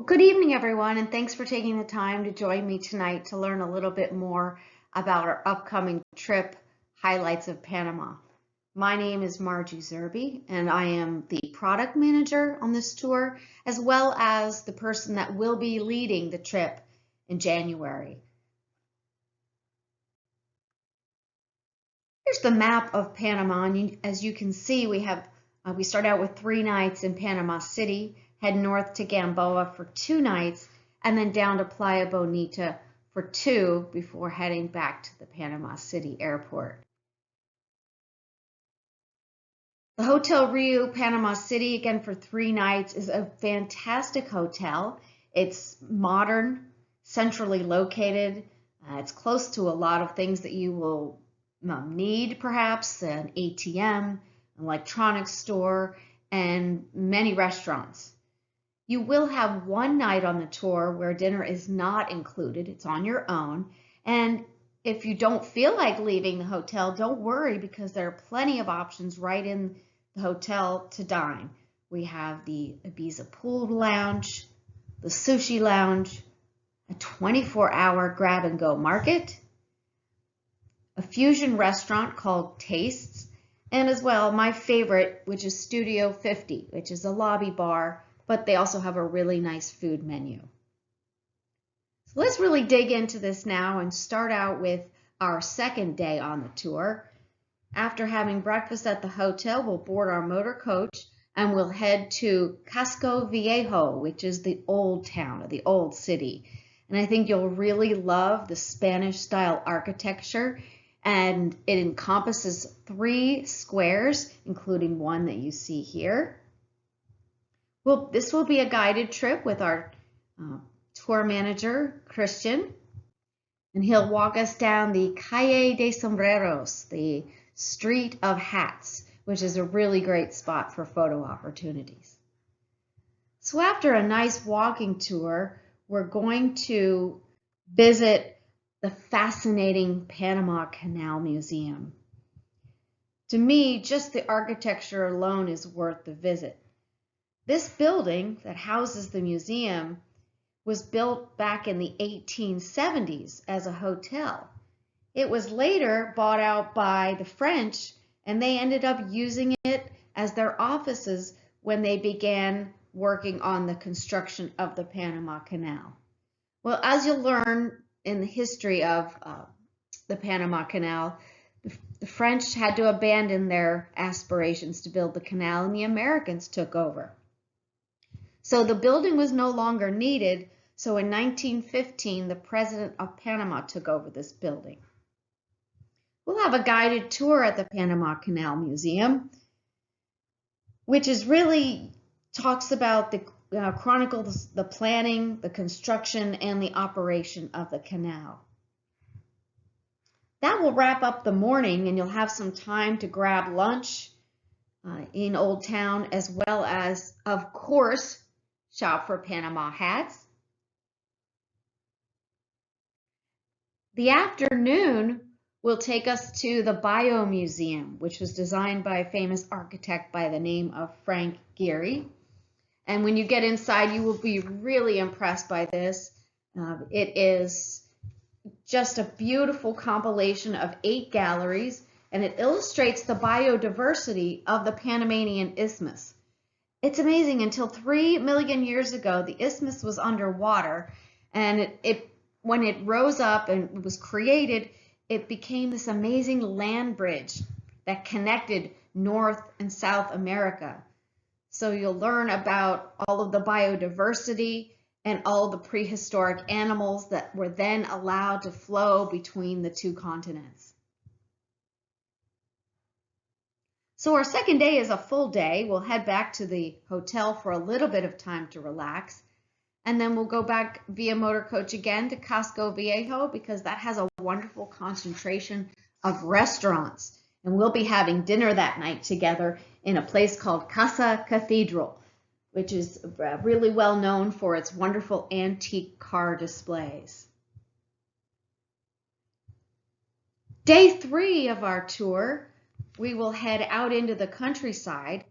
Well, good evening, everyone, and thanks for taking the time to join me tonight to learn a little bit more about our upcoming trip, Highlights of Panama. My name is Margie Zerby, and I am the product manager on this tour, as well as the person that will be leading the trip in January. Here's the map of Panama, and as you can see, we start out with 3 nights in Panama City, head north to Gamboa for 2 nights, and then down to Playa Bonita for 2 before heading back to the Panama City airport. The Hotel Rio Panama City, again for 3 nights, is a fantastic hotel. It's modern, centrally located. It's close to a lot of things that you will need, perhaps an ATM, an electronics store, and many restaurants. You will have 1 night on the tour where dinner is not included. It's on your own. And if you don't feel like leaving the hotel, don't worry, because there are plenty of options right in the hotel to dine. We have the Ibiza Pool Lounge, the Sushi Lounge, a 24-hour grab-and-go market, a fusion restaurant called Tastes, and as well my favorite, which is Studio 50, which is a lobby bar, but they also have a really nice food menu. So let's really dig into this now and start out with our second day on the tour. After having breakfast at the hotel, we'll board our motor coach and we'll head to Casco Viejo, which is the old town, or the old city. And I think you'll really love the Spanish-style architecture, and it encompasses 3 squares, including one that you see here. Well, this will be a guided trip with our tour manager, Christian, and he'll walk us down the Calle de Sombreros, the Street of Hats, which is a really great spot for photo opportunities. So after a nice walking tour, we're going to visit the fascinating Panama Canal Museum. To me, just the architecture alone is worth the visit. This building that houses the museum was built back in the 1870s as a hotel. It was later bought out by the French, and they ended up using it as their offices when they began working on the construction of the Panama Canal. Well, as you'll learn in the history of the Panama Canal, the French had to abandon their aspirations to build the canal, and the Americans took over. So the building was no longer needed, so in 1915, the president of Panama took over this building. We'll have a guided tour at the Panama Canal Museum, which is really talks about the chronicles the planning, the construction, and the operation of the canal. That will wrap up the morning, and you'll have some time to grab lunch in Old Town, as well as, of course, shop for Panama hats. The afternoon will take us to the Bio Museum, which was designed by a famous architect by the name of Frank Gehry. And when you get inside, you will be really impressed by this. It is just a beautiful compilation of 8 galleries, and it illustrates the biodiversity of the Panamanian Isthmus. It's amazing. Until 3 million years ago, the isthmus was underwater, and when it rose up and was created, it became this amazing land bridge that connected North and South America. So you'll learn about all of the biodiversity and all the prehistoric animals that were then allowed to flow between the 2 continents. So our second day is a full day. We'll head back to the hotel for a little bit of time to relax, and then we'll go back via motor coach again to Casco Viejo, because that has a wonderful concentration of restaurants. And we'll be having dinner that night together in a place called Casa Cathedral, which is really well known for its wonderful antique car displays. Day 3 of our tour, we will head out into the countryside.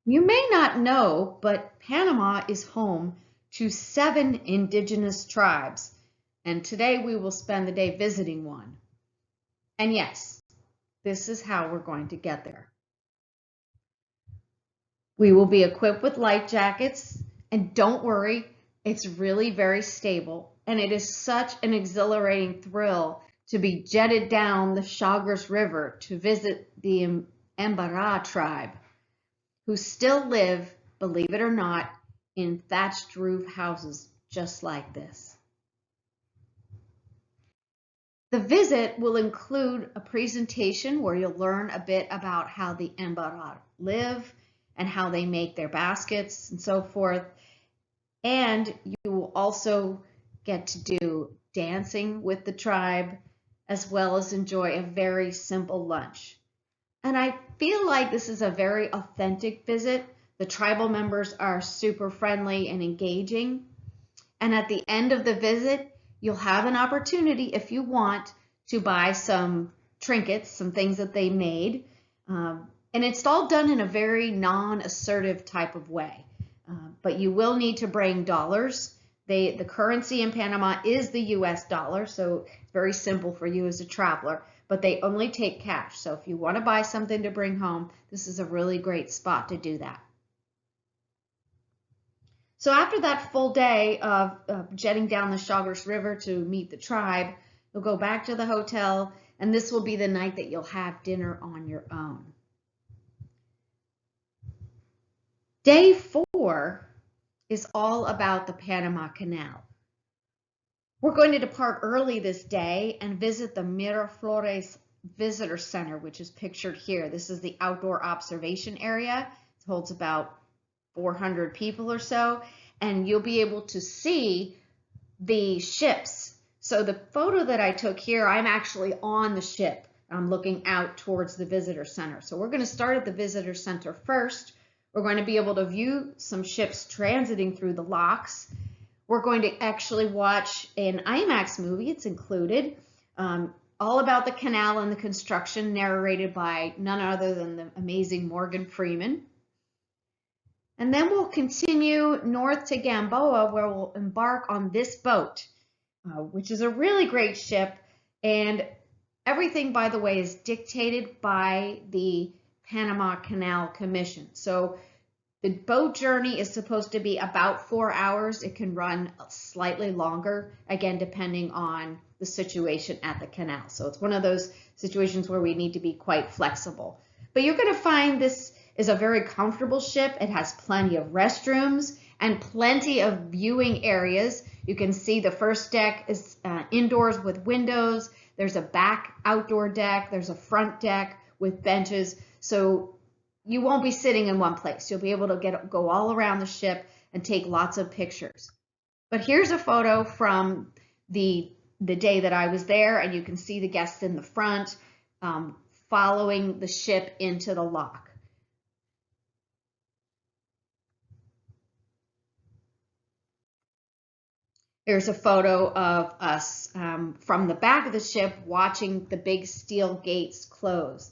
You may not know, but Panama is home to 7 indigenous tribes. And today we will spend the day visiting one. And yes, this is how we're going to get there. We will be equipped with life jackets, and don't worry, it's really very stable, and it is such an exhilarating thrill to be jetted down the Chagres River to visit the Mbara tribe, who still live, believe it or not, in thatched roof houses just like this. The visit will include a presentation where you'll learn a bit about how the Mbara live and how they make their baskets and so forth. And you will also get to do dancing with the tribe, as well as enjoy a very simple lunch. And I feel like this is a very authentic visit. The tribal members are super friendly and engaging. And at the end of the visit, you'll have an opportunity, if you want, to buy some trinkets, some things that they made. And it's all done in a very non-assertive type of way. But you will need to bring dollars. The currency in Panama is the US dollar, so it's very simple for you as a traveler, but they only take cash. So if you want to buy something to bring home, this is a really great spot to do that. So after that full day of jetting down the Chagres River to meet the tribe, you'll go back to the hotel, and this will be the night that you'll have dinner on your own. Day 4 is all about the Panama Canal. We're going to depart early this day and visit the Miraflores Visitor Center, which is pictured here. This is the outdoor observation area. It holds about 400 people or so, and you'll be able to see the ships. So the photo that I took here, I'm actually on the ship. I'm looking out towards the visitor center. So we're going to start at the visitor center first. We're going to be able to view some ships transiting through the locks. We're going to actually watch an IMAX movie, it's included, all about the canal and the construction, narrated by none other than the amazing Morgan Freeman. And then we'll continue north to Gamboa, where we'll embark on this boat, which is a really great ship. And everything, by the way, is dictated by the Panama Canal Commission. So the boat journey is supposed to be about 4 hours. It can run slightly longer, again, depending on the situation at the canal. So it's one of those situations where we need to be quite flexible. But you're going to find this is a very comfortable ship. It has plenty of restrooms and plenty of viewing areas. You can see the first deck is indoors with windows. There's a back outdoor deck. There's a front deck with benches. So you won't be sitting in one place. You'll be able to go all around the ship and take lots of pictures. But here's a photo from the day that I was there, and you can see the guests in the front following the ship into the lock. Here's a photo of us from the back of the ship watching the big steel gates close.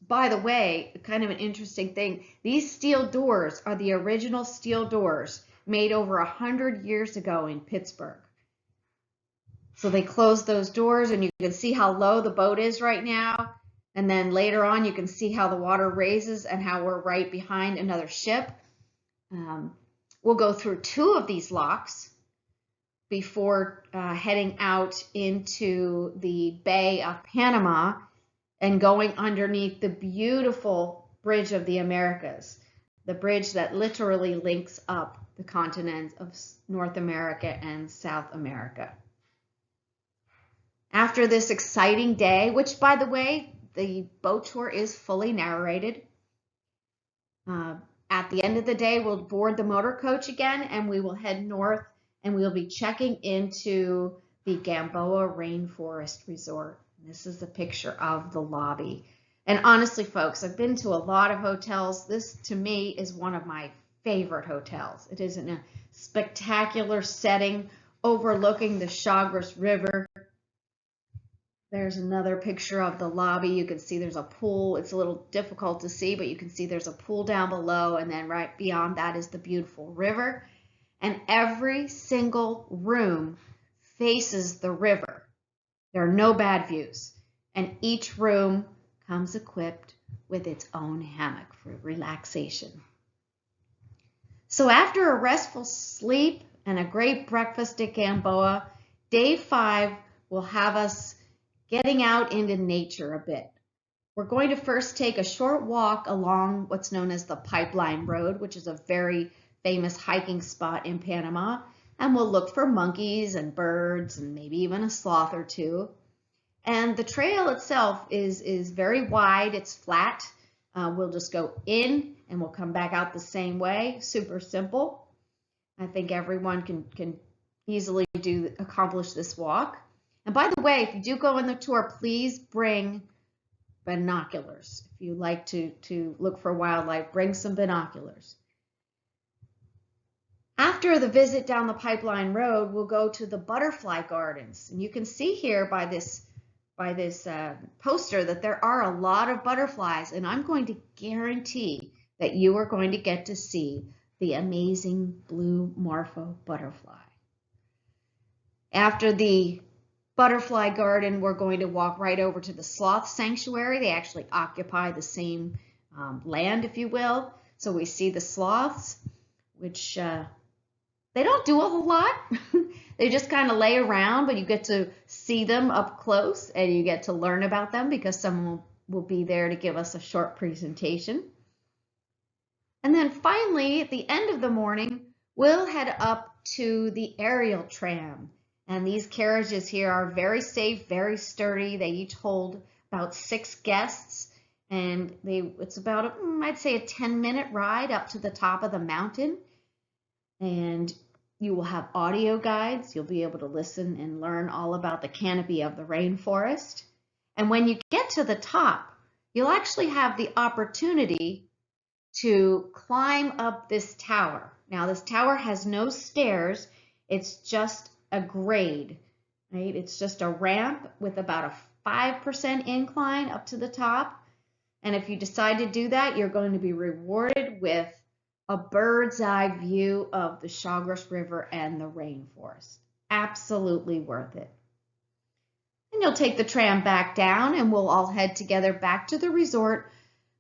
By the way, kind of an interesting thing, these steel doors are the original steel doors made over 100 years ago in Pittsburgh. So they closed those doors, and you can see how low the boat is right now. And then later on, you can see how the water raises and how we're right behind another ship. We'll go through 2 of these locks before heading out into the Bay of Panama and going underneath the beautiful Bridge of the Americas, the bridge that literally links up the continents of North America and South America. After this exciting day, which, by the way, the boat tour is fully narrated, at the end of the day, we'll board the motor coach again, and we will head north, and we'll be checking into the Gamboa Rainforest Resort. This is a picture of the lobby. And honestly, folks, I've been to a lot of hotels. This, to me, is one of my favorite hotels. It is in a spectacular setting overlooking the Chagres River. There's another picture of the lobby. You can see there's a pool. It's a little difficult to see, but you can see there's a pool down below, and then right beyond that is the beautiful river. and every single room faces the river. There are no bad views, and each room comes equipped with its own hammock for relaxation. So after a restful sleep and a great breakfast at Gamboa, day 5 will have us getting out into nature a bit. We're going to first take a short walk along what's known as the Pipeline Road, which is a very famous hiking spot in Panama, and we'll look for monkeys and birds and maybe even a sloth or two. And the trail itself is very wide, it's flat. We'll just go in and we'll come back out the same way, super simple. I think everyone can easily accomplish this walk. And by the way, if you do go on the tour, please bring binoculars. If you like to look for wildlife, bring some binoculars. After the visit down the Pipeline Road, we'll go to the butterfly gardens. And you can see here by this poster that there are a lot of butterflies, and I'm going to guarantee that you are going to get to see the amazing blue morpho butterfly. After the butterfly garden, we're going to walk right over to the sloth sanctuary. They actually occupy the same land, if you will. So we see the sloths, which they don't do a whole lot. They just kind of lay around, but you get to see them up close and you get to learn about them because someone will be there to give us a short presentation. And then finally, at the end of the morning, we'll head up to the aerial tram. And these carriages here are very safe, very sturdy. They each hold about 6 guests. And it's about, I'd say, a 10-minute ride up to the top of the mountain. And you will have audio guides. You'll be able to listen and learn all about the canopy of the rainforest. And when you get to the top, you'll actually have the opportunity to climb up this tower. Now, this tower has no stairs. It's just a grade, right? It's just a ramp with about a 5% incline up to the top. And if you decide to do that, you're going to be rewarded with a bird's eye view of the Chagres River and the rainforest. Absolutely worth it. And you'll take the tram back down and we'll all head together back to the resort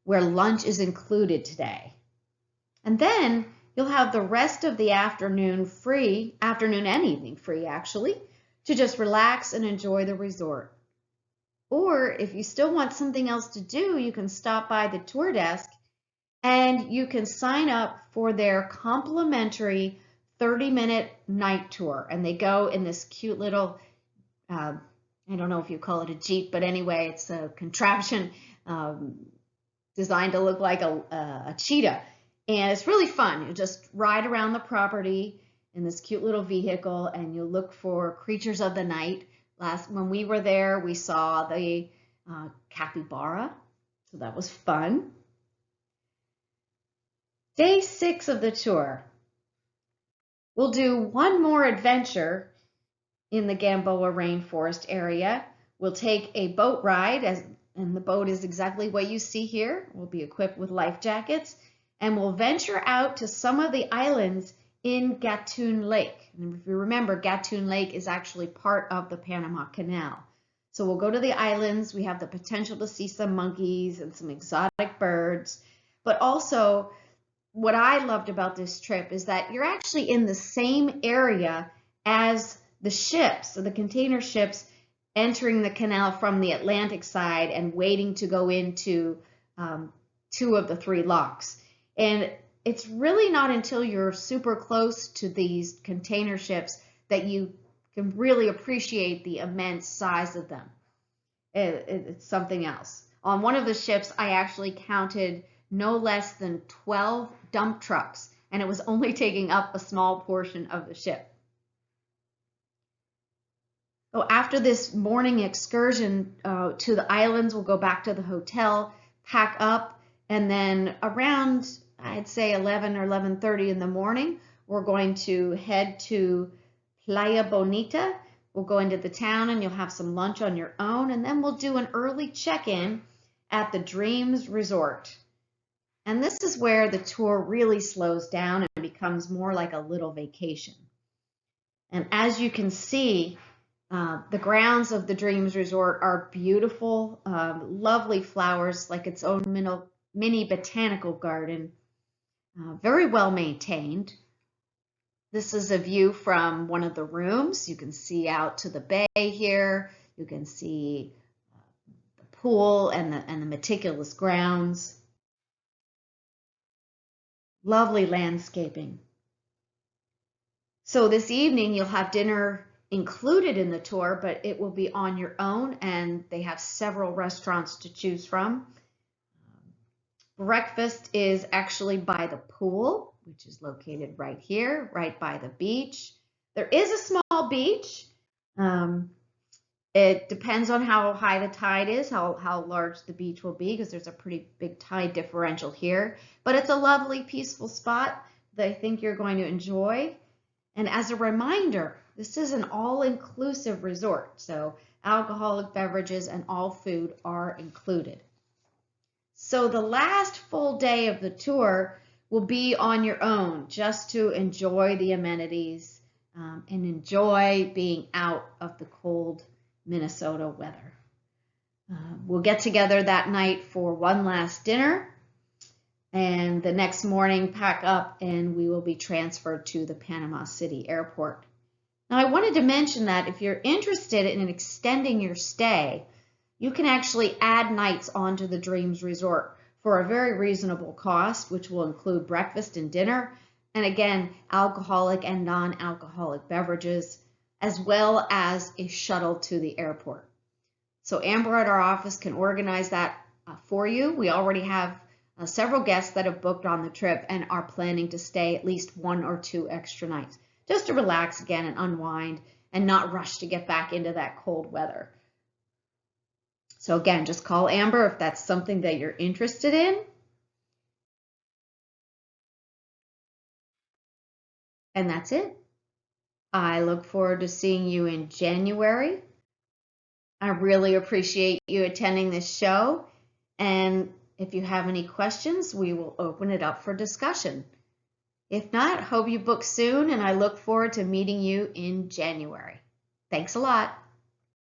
where lunch is included today. And then you'll have the rest of the afternoon free, afternoon and evening free actually, to just relax and enjoy the resort. Or if you still want something else to do, you can stop by the tour desk and you can sign up for their complimentary 30-minute night tour. And they go in this cute little, I don't know if you call it a Jeep, but anyway, it's a contraption designed to look like a cheetah. And it's really fun. You just ride around the property in this cute little vehicle and you look for creatures of the night. When we were there, we saw the capybara, so that was fun. Day 6 of the tour. We'll do one more adventure in the Gamboa rainforest area. We'll take a boat ride, and the boat is exactly what you see here. We'll be equipped with life jackets, and we'll venture out to some of the islands in Gatun Lake. And if you remember, Gatun Lake is actually part of the Panama Canal. So we'll go to the islands. We have the potential to see some monkeys and some exotic birds, but also what I loved about this trip is that you're actually in the same area as the ships, so the container ships entering the canal from the Atlantic side and waiting to go into 2 of the 3 locks. And it's really not until you're super close to these container ships that you can really appreciate the immense size of them. It's something else. On one of the ships, I actually counted no less than 12 dump trucks, and it was only taking up a small portion of the ship. So after this morning excursion to the islands, we'll go back to the hotel, pack up, and then around, I'd say 11 or 11:30 in the morning, we're going to head to Playa Bonita. We'll go into the town and you'll have some lunch on your own, and then we'll do an early check-in at the Dreams Resort. And this is where the tour really slows down and becomes becomes more like a little vacation. And as you can see, the grounds of the Dreams Resort are beautiful, lovely flowers, like its own mini botanical garden, very well maintained. This is a view from one of the rooms. You can see out to the bay here. You can see the pool and the meticulous grounds. Lovely landscaping. So this evening you'll have dinner included in the tour, but it will be on your own, and they have several restaurants to choose from. Breakfast is actually by the pool, which is located right here, right by the beach. There is a small beach. It depends on how high the tide is, how large the beach will be, because there's a pretty big tide differential here. But it's a lovely, peaceful spot that I think you're going to enjoy. And as a reminder, this is an all-inclusive resort, so alcoholic beverages and all food are included. So the last full day of the tour will be on your own, just to enjoy the amenities and enjoy being out of the cold Minnesota weather. We'll get together that night for one last dinner, and the next morning pack up and we will be transferred to the Panama City airport. Now I wanted to mention that if you're interested in extending your stay, you can actually add nights onto the Dreams Resort for a very reasonable cost, which will include breakfast and dinner, and again, alcoholic and non-alcoholic beverages, as well as a shuttle to the airport. So Amber at our office can organize that for you. We already have several guests that have booked on the trip and are planning to stay at least 1 or 2 extra nights, just to relax again and unwind and not rush to get back into that cold weather. So again, just call Amber if that's something that you're interested in. And that's it. I look forward to seeing you in January. I really appreciate you attending this show. And if you have any questions, we will open it up for discussion. If not, hope you book soon, and I look forward to meeting you in January. Thanks a lot.